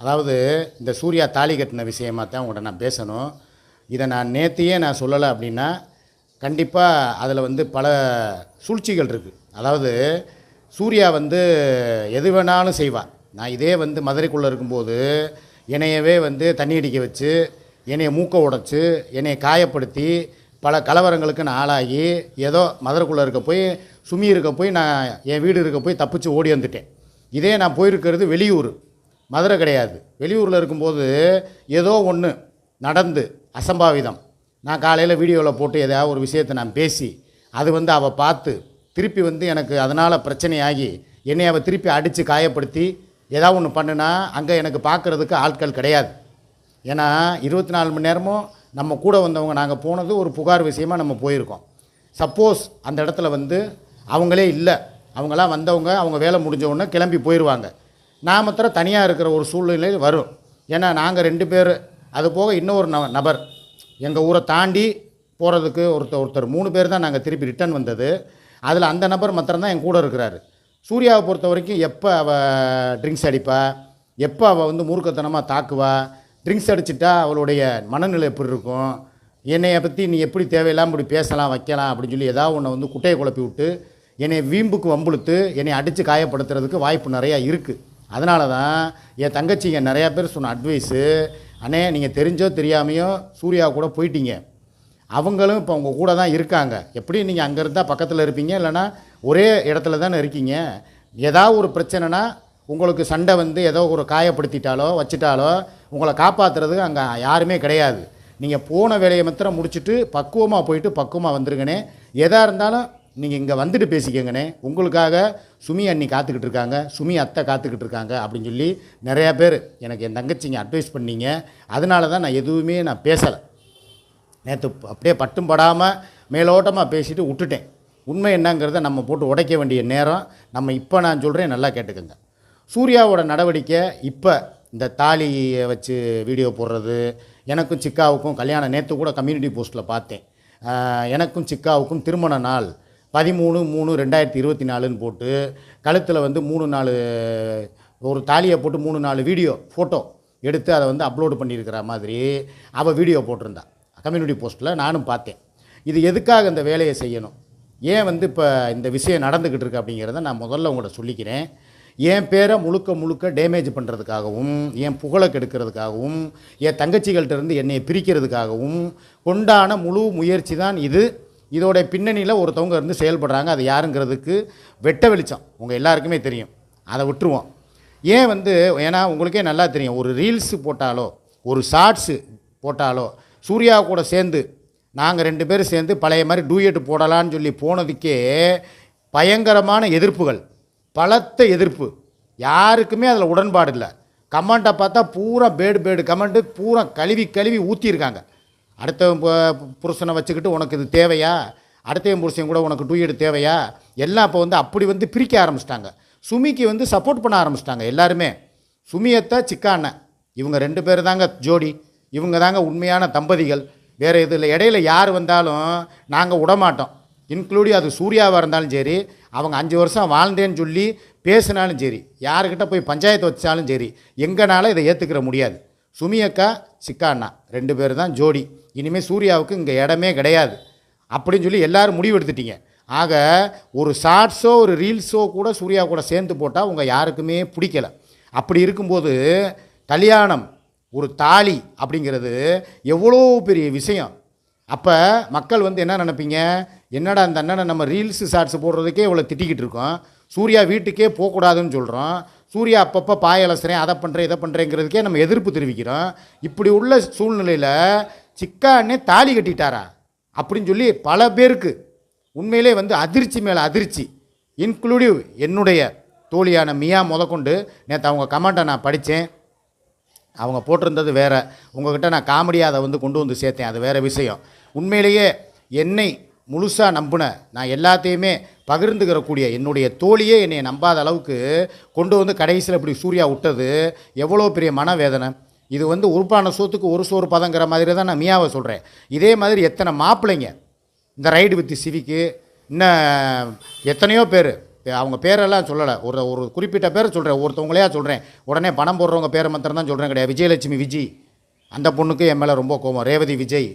அதாவது இந்த சூர்யா தாலி கட்டின விஷயமா தான் உங்கள்கிட்ட நான் பேசணும். இதை நான் நேற்றையே நான் சொல்லலை அப்படின்னா கண்டிப்பாக அதில் வந்து பல சூழ்ச்சிகள் இருக்குது. அதாவது சூர்யா வந்து எது வேணாலும் செய்வார். நான் இதே வந்து மதுரைக்குள்ளே இருக்கும்போது என்னையவே வந்து தண்ணி அடிக்க வச்சு என்னைய மூக்க உடைச்சி என்னைய காயப்படுத்தி பல கலவரங்களுக்கு நான் ஆளாகி ஏதோ மதுரைக்குள்ளே இருக்க போய் சுமி இருக்க போய் நான் என் வீடு இருக்க போய் தப்பிச்சு ஓடி வந்துட்டேன். இதே நான் போயிருக்கிறது வெளியூர், மதுரை கிடையாது. வெளியூரில் இருக்கும்போது ஏதோ ஒன்று நடந்து அசம்பாவிதம் நான் காலையில் வீடியோவில் போட்டு ஏதாவது ஒரு விஷயத்தை நான் பேசி அது வந்து அவள் பார்த்து திருப்பி வந்து எனக்கு அதனால் பிரச்சனையாகி என்னை அவள் திருப்பி அடித்து காயப்படுத்தி ஏதாவது ஒன்று பண்ணுனா அங்கே எனக்கு பார்க்குறதுக்கு ஆட்கள் கிடையாது. ஏன்னா 24 மணி நேரமும் நம்ம கூட வந்தவங்க நாங்கள் போனது ஒரு புகார் விஷயமாக நம்ம போயிருக்கோம். சப்போஸ் அந்த இடத்துல வந்து அவங்களே இல்லை, அவங்களாம் வந்தவங்க அவங்க வேலை முடிஞ்ச உடனே கிளம்பி போயிடுவாங்க. நான் மாத்திரம் தனியாக இருக்கிற ஒரு சூழ்நிலை வரும். ஏன்னா நாங்கள் 2 பேர், அது போக இன்னொரு நபர் எங்கள் ஊரை தாண்டி போகிறதுக்கு ஒருத்தர் 3 பேர் தான் நாங்கள் திருப்பி ரிட்டர்ன் வந்தது. அதில் அந்த நபர் மாத்திரம்தான் என் கூட இருக்கிறாரு. சூர்யாவை பொறுத்த வரைக்கும் எப்போ அவள் ட்ரிங்க்ஸ் அடிப்பா, எப்போ அவள் வந்து மூர்க்கத்தனமாக தாக்குவா, ட்ரிங்க்ஸ் அடிச்சிட்டா அவளுடைய மனநிலை எப்படி இருக்கும், என்னையை பற்றி நீ எப்படி தேவையில்லாமல் இப்படி பேசலாம் வைக்கலாம் அப்படின்னு சொல்லி ஏதாவது ஒன்று வந்து குட்டையை குழப்பி விட்டு என்னை வீம்புக்கு வம்புழுத்து என்னை அடித்து காயப்படுத்துறதுக்கு வாய்ப்பு நிறையா இருக்குது. அதனால தான் என் தங்கச்சிங்க நிறையா பேர் சொன்ன அட்வைஸு, அண்ணே நீங்கள் தெரிஞ்சோ தெரியாமையோ சூர்யா கூட போயிட்டீங்க, அவங்களும் இப்போ உங்கள் கூட தான் இருக்காங்க, எப்படி நீங்கள் அங்கே இருந்தால் பக்கத்தில் இருப்பீங்க, இல்லைனா ஒரே இடத்துல தானே இருக்கீங்க, ஏதாவது ஒரு பிரச்சனைனா உங்களுக்கு சண்டை வந்து ஏதோ ஒரு காயப்படுத்திட்டாலோ வச்சுட்டாலோ உங்களை காப்பாற்றுறதுக்கு அங்கே யாருமே கிடையாது. நீங்கள் போன வேலையை மாத்திரம் முடிச்சுட்டு பக்குவமாக போயிட்டு பக்குவமாக வந்துருங்கண்ணே. எதாக இருந்தாலும் நீங்கள் இங்கே வந்துட்டு பேசிக்கங்கண்ணே, உங்களுக்காக சுமி அண்ணி காத்துக்கிட்டு இருக்காங்க, சுமி அத்தை காத்துக்கிட்டு இருக்காங்க அப்படின்னு சொல்லி நிறையா பேர் எனக்கு என் தங்கச்சிங்க அட்வைஸ் பண்ணீங்க. அதனால தான் நான் எதுவுமே நான் பேசலை. நேற்று அப்படியே பட்டும் படாமல் மேலோட்டமாக பேசிட்டு விட்டுட்டேன். உண்மை என்னங்கிறத நம்ம போட்டு உடைக்க வேண்டிய நேரம் நம்ம இப்போ நான் சொல்கிறேன், நல்லா கேட்டுக்கோங்க. சூர்யாவோட நடவடிக்கை இப்போ இந்த தாலியை வச்சு வீடியோ போடுறது, எனக்கும் சிக்காவுக்கும் கல்யாணம் நேற்று கூட கம்யூனிட்டி போஸ்ட்டில் பார்த்தேன், எனக்கும் சிக்காவுக்கும் திருமண நாள் 13/3/2024 போட்டு கழுத்தில் வந்து 3-4 ஒரு தாலியை போட்டு 3-4 வீடியோ ஃபோட்டோ எடுத்து அதை வந்து அப்லோடு பண்ணியிருக்கிற மாதிரி அவள் வீடியோ போட்டிருந்தா கம்யூனிட்டி போஸ்ட்டில். நானும் பார்த்தேன். இது எதுக்காக இந்த வேலையை செய்யணும், ஏன் வந்து இப்போ இந்த விஷயம் நடந்துக்கிட்டு இருக்கு அப்படிங்கிறத நான் முதல்ல உங்கள்கிட்ட சொல்லிக்கிறேன். என் பேரை முழுக்க டேமேஜ் பண்ணுறதுக்காகவும், என் புகழை கெடுக்கிறதுக்காகவும், என் தங்கச்சிகள்கிட்டருந்து என்னை பிரிக்கிறதுக்காகவும் கொண்டான முழு முயற்சி தான் இது. இதோடைய பின்னணியில் ஒருத்தவங்க இருந்து செயல்படுறாங்க. அது யாருங்கிறதுக்கு வெட்ட வெளிச்சம் உங்கள் எல்லாருக்குமே தெரியும். அதை விட்டுருவோம். ஏன் வந்து, ஏன்னா உங்களுக்கே நல்லா தெரியும், ஒரு ரீல்ஸு போட்டாலோ ஒரு ஷார்ட்ஸு போட்டாலோ சூர்யா கூட சேர்ந்து நாங்கள் 2 பேரும் சேர்ந்து பழைய மாதிரி டூயட் போடலான்னு சொல்லி போனதுக்கே பயங்கரமான எதிர்ப்புகள், பலத்த எதிர்ப்பு. யாருக்குமே அதில் உடன்பாடு இல்லை. கமெண்ட்டை பார்த்தா பூரா பேடு கமெண்ட்டு பூரா கழுவி ஊற்றிருக்காங்க. அடுத்த புருஷனை வச்சுக்கிட்டு உனக்கு இது தேவையா, அடுத்த புருஷன் கூட உனக்கு டூயட் தேவையா, எல்லாம் இப்போ வந்து அப்படி வந்து பிரிக்க ஆரம்பிச்சிட்டாங்க. சுமிக்கு வந்து சப்போர்ட் பண்ண ஆரம்பிச்சிட்டாங்க எல்லாருமே. சுமியத்தை சிக்கா அண்ணன் இவங்க 2 பேர் தாங்க ஜோடி, இவங்க தாங்க உண்மையான தம்பதிகள். வேறு இதில் இடையில யார் வந்தாலும் நாங்கள் விடமாட்டோம். இன்க்ளூடிங் அது சூர்யாவாக இருந்தாலும் சரி, அவங்க 5 வருஷம் வாழ்ந்தேன்னு சொல்லி பேசினாலும் சரி, யாருக்கிட்ட போய் பஞ்சாயத்து வச்சாலும் சரி, எங்கனால இதை ஏற்றுக்கிற முடியாது. சுமியக்கா சிக்கா அண்ணா 2 பேர் தான் ஜோடி. இனிமேல் சூர்யாவுக்கு இங்கே இடமே கிடையாது அப்படின்னு சொல்லி எல்லோரும் முடிவு எடுத்துட்டீங்க. ஆக ஒரு ஷார்ட்ஸோ ஒரு ரீல்ஸோ கூட சூர்யா கூட சேர்ந்து போட்டால் உங்கள் யாருக்குமே பிடிக்கலை. அப்படி இருக்கும்போது கல்யாணம், ஒரு தாலி அப்படிங்கிறது எவ்வளோ பெரிய விஷயம். அப்போ மக்கள் வந்து என்ன நினைப்பீங்க, என்னடா அந்த அண்ணனை நம்ம ரீல்ஸு ஷார்ட்ஸ் போடுறதுக்கே இவ்வளோ திட்டிக்கிட்டு இருக்கோம், சூர்யா வீட்டுக்கே போகக்கூடாதுன்னு சொல்கிறோம், சூர்யா அப்பப்போ பாயலசுறேன் அதை பண்ணுறேன் இதை பண்ணுறேங்கிறதுக்கே நம்ம எதிர்ப்பு தெரிவிக்கிறோம். இப்படி உள்ள சூழ்நிலையில் சிக்கா அண்ணே தாலி கட்டிட்டாரா அப்படின்னு சொல்லி பல பேருக்கு உண்மையிலே வந்து அதிர்ச்சி மேலே அதிர்ச்சி. இன்க்ளூடிவ் என்னுடைய தோழியான மியா முதற்கொண்டு நேற்று அவங்க கமெண்ட்டை நான் படித்தேன். அவங்க போட்டிருந்தது வேறு, உங்கள்கிட்ட நான் காமெடியாக அதை வந்து கொண்டு வந்து சேர்த்தேன், அது வேறு விஷயம். உண்மையிலேயே என்னை முழுசாக நம்பின, நான் எல்லாத்தையுமே பகிர்ந்துக்கிறக்கூடிய என்னுடைய தோழியே என்னை நம்பாத அளவுக்கு கொண்டு வந்து கடைசியில் இப்படி சூர்யா விட்டது எவ்வளோ பெரிய மனவேதனை. இது வந்து உருப்பான சோத்துக்கு ஒரு சோறு பதங்கிற மாதிரி தான் நான் மியாவை சொல்கிறேன். இதே மாதிரி எத்தனை மாப்பிள்ளைங்க இந்த ரைடு வித் சிவிக்கு இன்னும் எத்தனையோ பேர் அவங்க பேரெல்லாம் சொல்லலை, ஒரு ஒரு குறிப்பிட்ட பேரை சொல்கிறேன், ஒருத்தவங்களையா சொல்கிறேன். உடனே பணம் போடுறவங்க பேரை மாத்திரம் தான் சொல்கிறேன் கிடையாது. விஜயலட்சுமி விஜய், அந்த பொண்ணுக்கு என் மேலே ரொம்ப கோபம். ரேவதி விஜய்,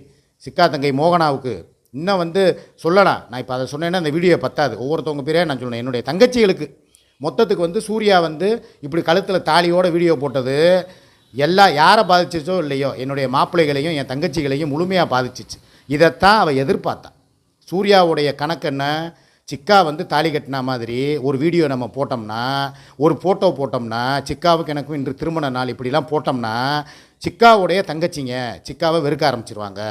சிக்கா தங்கை மோகனாவுக்கு இன்னும் வந்து சொல்லலாம். நான் இப்போ அதை சொன்னேன்னா அந்த வீடியோ பத்தாது, ஒவ்வொருத்தவங்க பேரே நான் சொல்லணும். என்னுடைய தங்கச்சிகளுக்கு மொத்தத்துக்கு வந்து சூர்யா வந்து இப்படி கழுத்தில் தாலியோட வீடியோ போட்டது யாரை பாதிச்சிச்சோ இல்லையோ, என்னுடைய மாப்பிள்ளைகளையும் என் தங்கச்சிகளையும் முழுமையாக பாதிச்சிச்சு. இதைத்தான் அவள் எதிர்பார்த்தா. சூர்யாவுடைய கணக்கு என்ன, சிக்கா வந்து தாலி கட்டினா மாதிரி ஒரு வீடியோ நம்ம போட்டோம்னா, ஒரு ஃபோட்டோ போட்டோம்னா, சிக்காவுக்கு எனக்கும் இன்று திருமண நாள் இப்படிலாம் போட்டோம்னா, சிக்காவுடைய தங்கச்சிங்க சிக்காவை வெறுக்க ஆரம்பிச்சிருவாங்க.